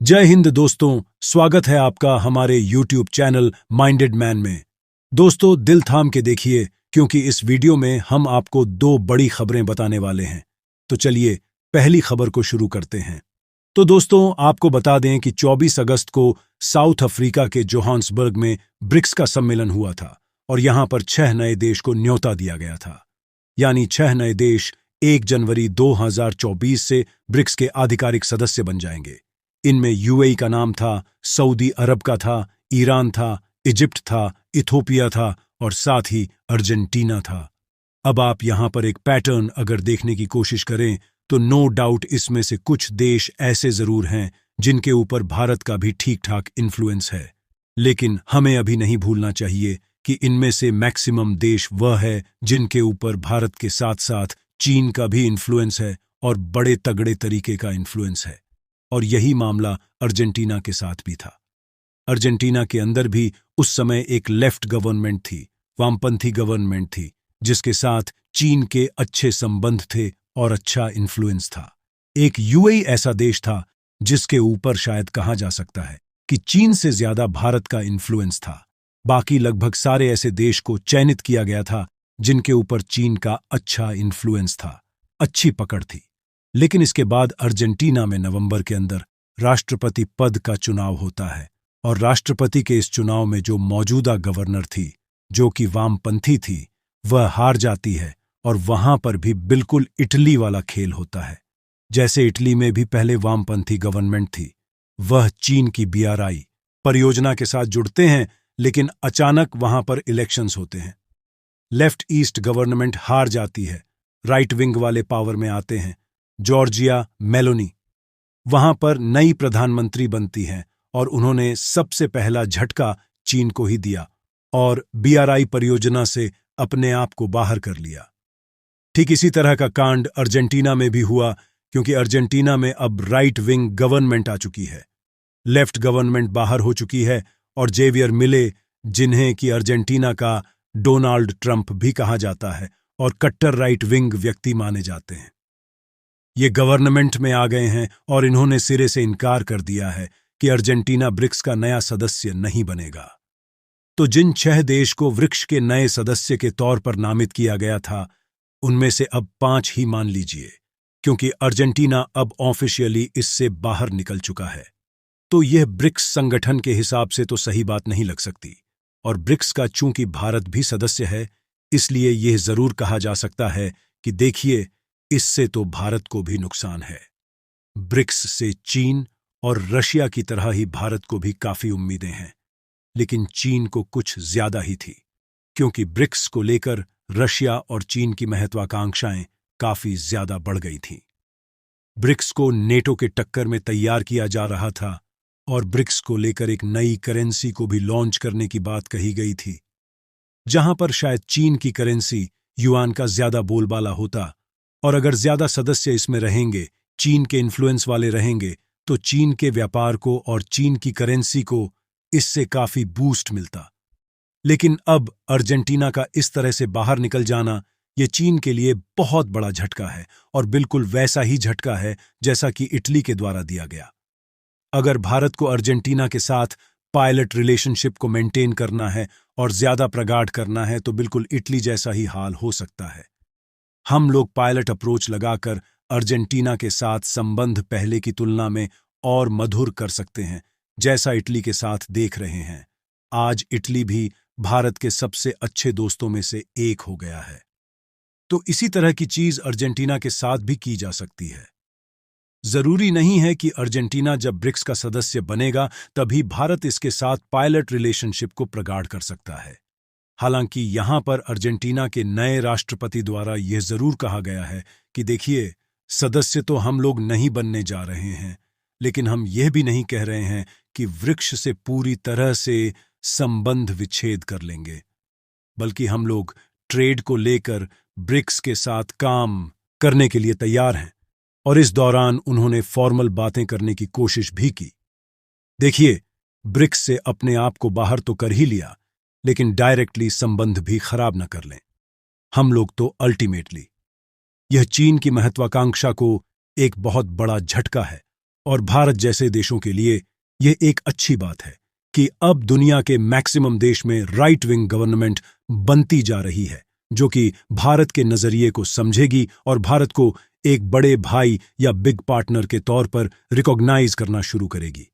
जय हिंद दोस्तों, स्वागत है आपका हमारे YouTube चैनल माइंडेड मैन में। दोस्तों, दिल थाम के देखिए क्योंकि इस वीडियो में हम आपको दो बड़ी खबरें बताने वाले हैं। तो चलिए पहली खबर को शुरू करते हैं। तो दोस्तों, आपको बता दें कि 24 अगस्त को साउथ अफ्रीका के जोहान्सबर्ग में ब्रिक्स का सम्मेलन हुआ था और यहां पर 6 नए देश को न्योता दिया गया था। यानी 6 नए देश 1 जनवरी 2024 से ब्रिक्स के आधिकारिक सदस्य बन जाएंगे। इनमें यूएई का नाम था, सऊदी अरब का था, ईरान था, इजिप्ट था, इथोपिया था और साथ ही अर्जेंटीना था। अब आप यहां पर एक पैटर्न अगर देखने की कोशिश करें तो नो डाउट इसमें से कुछ देश ऐसे जरूर हैं जिनके ऊपर भारत का भी ठीक ठाक इन्फ्लुएंस है। लेकिन हमें अभी नहीं भूलना चाहिए कि इनमें से मैक्सिमम देश वह है जिनके ऊपर भारत के साथ साथ चीन का भी इन्फ्लुएंस है और बड़े तगड़े तरीके का इन्फ्लुएंस है। और यही मामला अर्जेंटीना के साथ भी था। अर्जेंटीना के अंदर भी उस समय एक लेफ्ट गवर्नमेंट थी, वामपंथी गवर्नमेंट थी, जिसके साथ चीन के अच्छे संबंध थे और अच्छा इन्फ्लुएंस था। एक यूएई ऐसा देश था जिसके ऊपर शायद कहा जा सकता है कि चीन से ज्यादा भारत का इन्फ्लुएंस था। बाकी लगभग सारे ऐसे देश को चयनित किया गया था जिनके ऊपर चीन का अच्छा इन्फ्लुएंस था, अच्छी पकड़ थी। लेकिन इसके बाद अर्जेंटीना में नवंबर के अंदर राष्ट्रपति पद का चुनाव होता है और राष्ट्रपति के इस चुनाव में जो मौजूदा गवर्नर थी, जो कि वामपंथी थी, वह हार जाती है और वहां पर भी बिल्कुल इटली वाला खेल होता है। जैसे इटली में भी पहले वामपंथी गवर्नमेंट थी, वह चीन की बीआरआई परियोजना के साथ जुड़ते हैं, लेकिन अचानक वहां पर इलेक्शंस होते हैं। लेफ्ट ईस्ट गवर्नमेंट हार जाती है, राइट विंग वाले पावर में आते हैं। जॉर्जिया मेलोनी वहां पर नई प्रधानमंत्री बनती हैं और उन्होंने सबसे पहला झटका चीन को ही दिया और बीआरआई परियोजना से अपने आप को बाहर कर लिया। ठीक इसी तरह का कांड अर्जेंटीना में भी हुआ, क्योंकि अर्जेंटीना में अब राइट विंग गवर्नमेंट आ चुकी है, लेफ्ट गवर्नमेंट बाहर हो चुकी है और जेवियर मिले, जिन्हें कि अर्जेंटीना का डोनाल्ड ट्रंप भी कहा जाता है और कट्टर राइट विंग व्यक्ति माने जाते हैं, ये गवर्नमेंट में आ गए हैं और इन्होंने सिरे से इनकार कर दिया है कि अर्जेंटीना ब्रिक्स का नया सदस्य नहीं बनेगा। तो जिन 6 देश को ब्रिक्स के नए सदस्य के तौर पर नामित किया गया था, उनमें से अब 5 ही मान लीजिए, क्योंकि अर्जेंटीना अब ऑफिशियली इससे बाहर निकल चुका है। तो यह ब्रिक्स संगठन के हिसाब से तो सही बात नहीं लग सकती, और ब्रिक्स का चूंकि भारत भी सदस्य है, इसलिए यह जरूर कहा जा सकता है कि देखिए, इससे तो भारत को भी नुकसान है। ब्रिक्स से चीन और रशिया की तरह ही भारत को भी काफी उम्मीदें हैं, लेकिन चीन को कुछ ज्यादा ही थी, क्योंकि ब्रिक्स को लेकर रशिया और चीन की महत्वाकांक्षाएं काफी ज्यादा बढ़ गई थीं। ब्रिक्स को नेटो के टक्कर में तैयार किया जा रहा था और ब्रिक्स को लेकर एक नई करेंसी को भी लॉन्च करने की बात कही गई थी, जहां पर शायद चीन की करेंसी युआन का ज्यादा बोलबाला होता, और अगर ज्यादा सदस्य इसमें रहेंगे, चीन के इन्फ्लुएंस वाले रहेंगे, तो चीन के व्यापार को और चीन की करेंसी को इससे काफी बूस्ट मिलता। लेकिन अब अर्जेंटीना का इस तरह से बाहर निकल जाना, ये चीन के लिए बहुत बड़ा झटका है और बिल्कुल वैसा ही झटका है जैसा कि इटली के द्वारा दिया गया। अगर भारत को अर्जेंटीना के साथ पायलट रिलेशनशिप को मेंटेन करना है और ज्यादा प्रगाढ़ करना है, तो बिल्कुल इटली जैसा ही हाल हो सकता है। हम लोग पायलट अप्रोच लगाकर अर्जेंटीना के साथ संबंध पहले की तुलना में और मधुर कर सकते हैं, जैसा इटली के साथ देख रहे हैं। आज इटली भी भारत के सबसे अच्छे दोस्तों में से एक हो गया है। तो इसी तरह की चीज अर्जेंटीना के साथ भी की जा सकती है। जरूरी नहीं है कि अर्जेंटीना जब ब्रिक्स का सदस्य बनेगा तभी भारत इसके साथ पायलट रिलेशनशिप को प्रगाढ़ कर सकता है। हालांकि यहां पर अर्जेंटीना के नए राष्ट्रपति द्वारा यह जरूर कहा गया है कि देखिए, सदस्य तो हम लोग नहीं बनने जा रहे हैं, लेकिन हम यह भी नहीं कह रहे हैं कि ब्रिक्स से पूरी तरह से संबंध विच्छेद कर लेंगे, बल्कि हम लोग ट्रेड को लेकर ब्रिक्स के साथ काम करने के लिए तैयार हैं। और इस दौरान उन्होंने फॉर्मल बातें करने की कोशिश भी की। देखिए, ब्रिक्स से अपने आप को बाहर तो कर ही लिया, लेकिन डायरेक्टली संबंध भी खराब न कर लें। हम लोग तो अल्टीमेटली, यह चीन की महत्वाकांक्षा को एक बहुत बड़ा झटका है और भारत जैसे देशों के लिए यह एक अच्छी बात है कि अब दुनिया के मैक्सिमम देश में राइट विंग गवर्नमेंट बनती जा रही है, जो कि भारत के नजरिए को समझेगी और भारत को एक बड़े भाई या बिग पार्टनर के तौर पर रिकॉग्नाइज करना शुरू करेगी।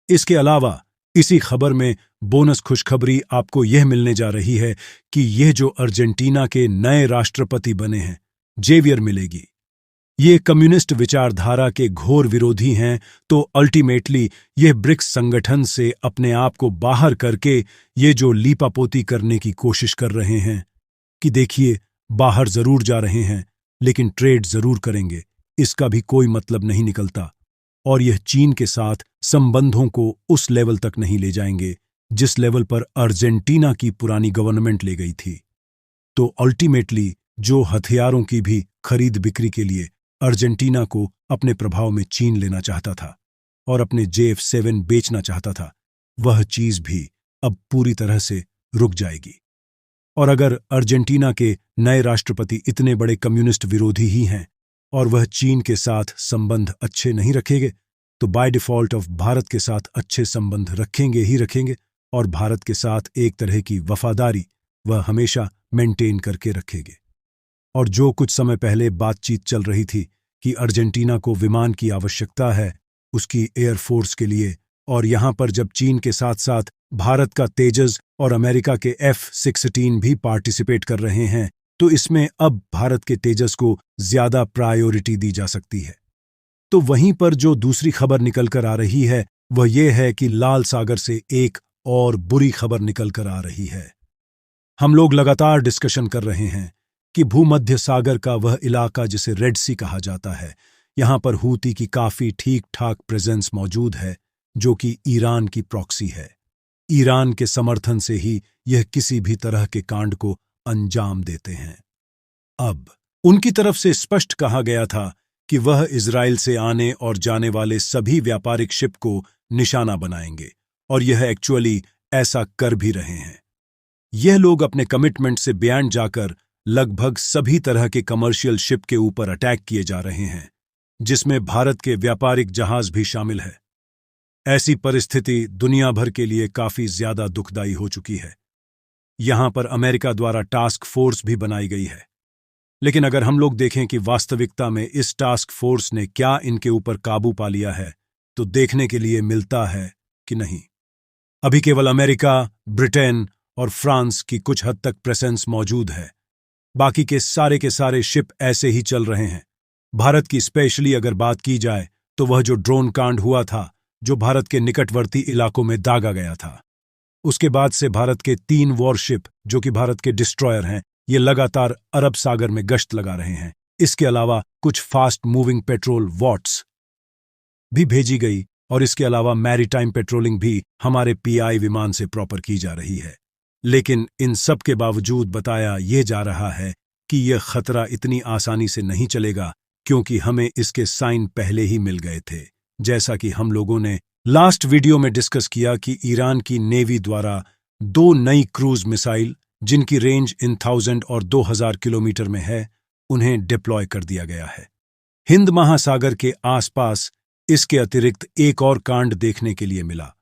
इसके अलावा इसी खबर में बोनस खुशखबरी आपको यह मिलने जा रही है कि यह जो अर्जेंटीना के नए राष्ट्रपति बने हैं, जेवियर मिलेगी, ये कम्युनिस्ट विचारधारा के घोर विरोधी हैं, तो अल्टीमेटली यह ब्रिक्स संगठन से अपने आप को बाहर करके ये जो लीपापोती करने की कोशिश कर रहे हैं कि देखिए बाहर जरूर जा रहे हैं लेकिन ट्रेड जरूर करेंगे, इसका भी कोई मतलब नहीं निकलता और यह चीन के साथ संबंधों को उस लेवल तक नहीं ले जाएंगे जिस लेवल पर अर्जेंटीना की पुरानी गवर्नमेंट ले गई थी। तो अल्टीमेटली जो हथियारों की भी खरीद बिक्री के लिए अर्जेंटीना को अपने प्रभाव में चीन लेना चाहता था और अपने JF7 बेचना चाहता था, वह चीज भी अब पूरी तरह से रुक जाएगी। और अगर अर्जेंटीना के नए राष्ट्रपति इतने बड़े कम्युनिस्ट विरोधी ही हैं और वह चीन के साथ संबंध अच्छे नहीं रखेंगे, तो बाय डिफॉल्ट ऑफ भारत के साथ अच्छे संबंध रखेंगे ही रखेंगे और भारत के साथ एक तरह की वफादारी वह हमेशा मेंटेन करके रखेंगे। और जो कुछ समय पहले बातचीत चल रही थी कि अर्जेंटीना को विमान की आवश्यकता है उसकी एयरफोर्स के लिए, और यहां पर जब चीन के साथ साथ भारत का तेजस और अमेरिका के F-16 भी पार्टिसिपेट कर रहे हैं, तो इसमें अब भारत के तेजस को ज्यादा प्रायोरिटी दी जा सकती है। तो वहीं पर जो दूसरी खबर निकल कर आ रही है वह यह है कि लाल सागर से एक और बुरी खबर निकल कर आ रही है। हम लोग लगातार डिस्कशन कर रहे हैं कि भूमध्य सागर का वह इलाका जिसे रेड सी कहा जाता है, यहां पर हूती की काफी ठीक ठाक प्रेजेंस मौजूद है, जो कि ईरान की प्रॉक्सी है। ईरान के समर्थन से ही यह किसी भी तरह के कांड को अंजाम देते हैं। अब उनकी तरफ से स्पष्ट कहा गया था कि वह इजराइल से आने और जाने वाले सभी व्यापारिक शिप को निशाना बनाएंगे और यह एक्चुअली ऐसा कर भी रहे हैं। यह लोग अपने कमिटमेंट से बियॉन्ड जाकर लगभग सभी तरह के कमर्शियल शिप के ऊपर अटैक किए जा रहे हैं, जिसमें भारत के व्यापारिक जहाज भी शामिल है। ऐसी परिस्थिति दुनिया भर के लिए काफी ज्यादा दुखदायी हो चुकी है। यहां पर अमेरिका द्वारा टास्क फोर्स भी बनाई गई है, लेकिन अगर हम लोग देखें कि वास्तविकता में इस टास्क फोर्स ने क्या इनके ऊपर काबू पा लिया है, तो देखने के लिए मिलता है कि नहीं। अभी केवल अमेरिका, ब्रिटेन और फ्रांस की कुछ हद तक प्रेजेंस मौजूद है, बाकी के सारे शिप ऐसे ही चल रहे हैं। भारत की स्पेशली अगर बात की जाए तो वह जो ड्रोन कांड हुआ था, जो भारत के निकटवर्ती इलाकों में दागा गया था, उसके बाद से भारत के 3 वॉरशिप जो कि भारत के डिस्ट्रॉयर हैं, ये लगातार अरब सागर में गश्त लगा रहे हैं। इसके अलावा कुछ फास्ट मूविंग पेट्रोल वॉट्स भी भेजी गई और इसके अलावा मैरीटाइम पेट्रोलिंग भी हमारे PI विमान से प्रॉपर की जा रही है। लेकिन इन सब के बावजूद बताया यह जा रहा है कि यह खतरा इतनी आसानी से नहीं चलेगा, क्योंकि हमें इसके साइन पहले ही मिल गए थे। जैसा कि हम लोगों ने लास्ट वीडियो में डिस्कस किया कि ईरान की नेवी द्वारा 2 नई क्रूज मिसाइल जिनकी रेंज इन 1000 और 2000 किलोमीटर में है, उन्हें डिप्लॉय कर दिया गया है। हिंद महासागर के आसपास इसके अतिरिक्त एक और कांड देखने के लिए मिला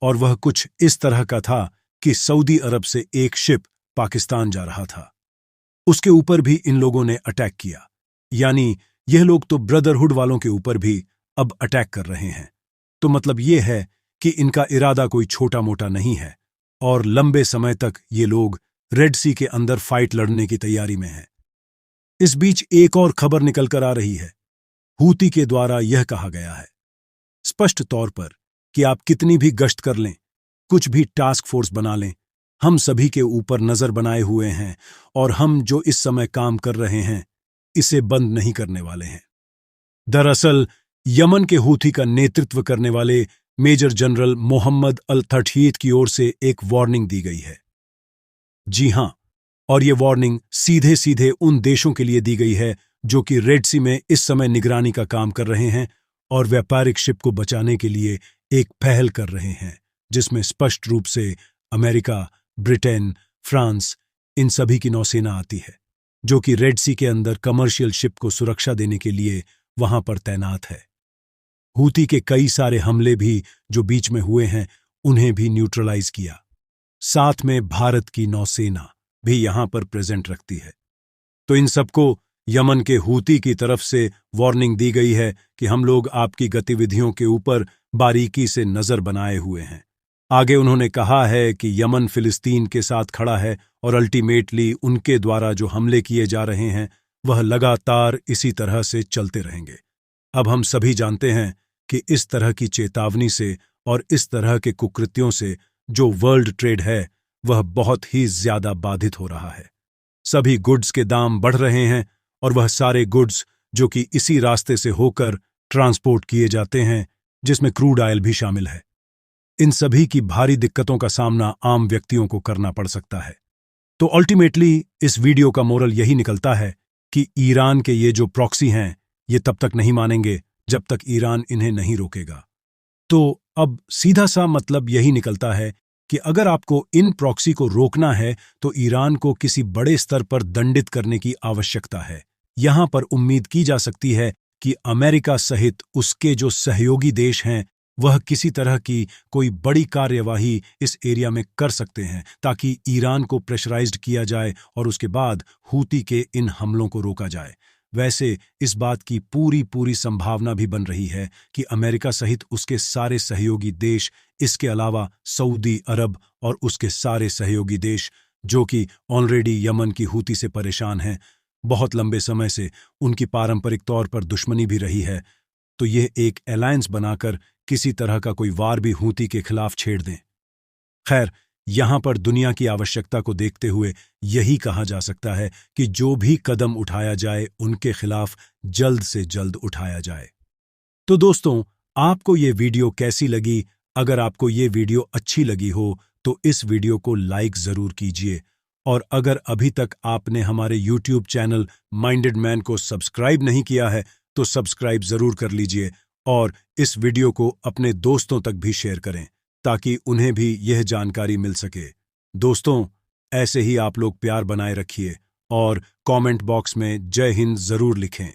और वह कुछ इस तरह का था कि सऊदी अरब से एक शिप पाकिस्तान जा रहा था, उसके ऊपर भी इन लोगों ने अटैक किया। यानी यह लोग तो ब्रदरहुड वालों के ऊपर भी अब अटैक कर रहे हैं। तो मतलब यह है कि इनका इरादा कोई छोटा मोटा नहीं है और लंबे समय तक ये लोग रेड सी के अंदर फाइट लड़ने की तैयारी में हैं। इस बीच एक और खबर निकल कर आ रही है। हूती के द्वारा यह कहा गया है स्पष्ट तौर पर कि आप कितनी भी गश्त कर लें, कुछ भी टास्क फोर्स बना लें, हम सभी के ऊपर नजर बनाए हुए हैं और हम जो इस समय काम कर रहे हैं इसे बंद नहीं करने वाले हैं। दरअसल यमन के हूथी का नेतृत्व करने वाले मेजर जनरल मोहम्मद अल-थठीत की ओर से एक वार्निंग दी गई है। जी हां, और ये वार्निंग सीधे सीधे उन देशों के लिए दी गई है जो कि रेड सी में इस समय निगरानी का काम कर रहे हैं और व्यापारिक शिप को बचाने के लिए एक पहल कर रहे हैं, जिसमें स्पष्ट रूप से अमेरिका, ब्रिटेन, फ्रांस, इन सभी की नौसेना आती है, जो कि रेड सी के अंदर कमर्शियल शिप को सुरक्षा देने के लिए वहां पर तैनात है। हूती के कई सारे हमले भी जो बीच में हुए हैं उन्हें भी न्यूट्रलाइज किया। साथ में भारत की नौसेना भी यहां पर प्रेजेंट रखती है। तो इन सबको यमन के हूती की तरफ से वार्निंग दी गई है कि हम लोग आपकी गतिविधियों के ऊपर बारीकी से नजर बनाए हुए हैं। आगे उन्होंने कहा है कि यमन फिलिस्तीन के साथ खड़ा है और अल्टीमेटली उनके द्वारा जो हमले किए जा रहे हैं वह लगातार इसी तरह से चलते रहेंगे। अब हम सभी जानते हैं कि इस तरह की चेतावनी से और इस तरह के कुकृत्यों से जो वर्ल्ड ट्रेड है वह बहुत ही ज्यादा बाधित हो रहा है। सभी गुड्स के दाम बढ़ रहे हैं और वह सारे गुड्स जो कि इसी रास्ते से होकर ट्रांसपोर्ट किए जाते हैं, जिसमें क्रूड ऑयल भी शामिल है। इन सभी की भारी दिक्कतों का सामना आम व्यक्तियों को करना पड़ सकता है। तो अल्टीमेटली इस वीडियो का मोरल यही निकलता है कि ईरान के ये जो प्रॉक्सी हैं ये तब तक नहीं मानेंगे जब तक ईरान इन्हें नहीं रोकेगा। तो अब सीधा सा मतलब यही निकलता है कि अगर आपको इन प्रॉक्सी को रोकना है तो ईरान को किसी बड़े स्तर पर दंडित करने की आवश्यकता है। यहां पर उम्मीद की जा सकती है कि अमेरिका सहित उसके जो सहयोगी देश हैं वह किसी तरह की कोई बड़ी कार्यवाही इस एरिया में कर सकते हैं ताकि ईरान को प्रेशराइज्ड किया जाए और उसके बाद हूती के इन हमलों को रोका जाए। वैसे इस बात की पूरी संभावना भी बन रही है कि अमेरिका सहित उसके सारे सहयोगी देश, इसके अलावा सऊदी अरब और उसके सारे सहयोगी देश जो कि ऑलरेडी यमन की हूती से परेशान हैं, बहुत लंबे समय से उनकी पारंपरिक तौर पर दुश्मनी भी रही है, तो यह एक अलायंस बनाकर किसी तरह का कोई वार भी हूती के खिलाफ छेड़ दें। खैर, यहां पर दुनिया की आवश्यकता को देखते हुए यही कहा जा सकता है कि जो भी कदम उठाया जाए उनके खिलाफ जल्द से जल्द उठाया जाए। तो दोस्तों, आपको ये वीडियो कैसी लगी? अगर आपको ये वीडियो अच्छी लगी हो तो इस वीडियो को लाइक जरूर कीजिए, और अगर अभी तक आपने हमारे YouTube चैनल माइंडेड मैन को सब्सक्राइब नहीं किया है तो सब्सक्राइब जरूर कर लीजिए और इस वीडियो को अपने दोस्तों तक भी शेयर करें ताकि उन्हें भी यह जानकारी मिल सके। दोस्तों, ऐसे ही आप लोग प्यार बनाए रखिए और कमेंट बॉक्स में जय हिंद जरूर लिखें।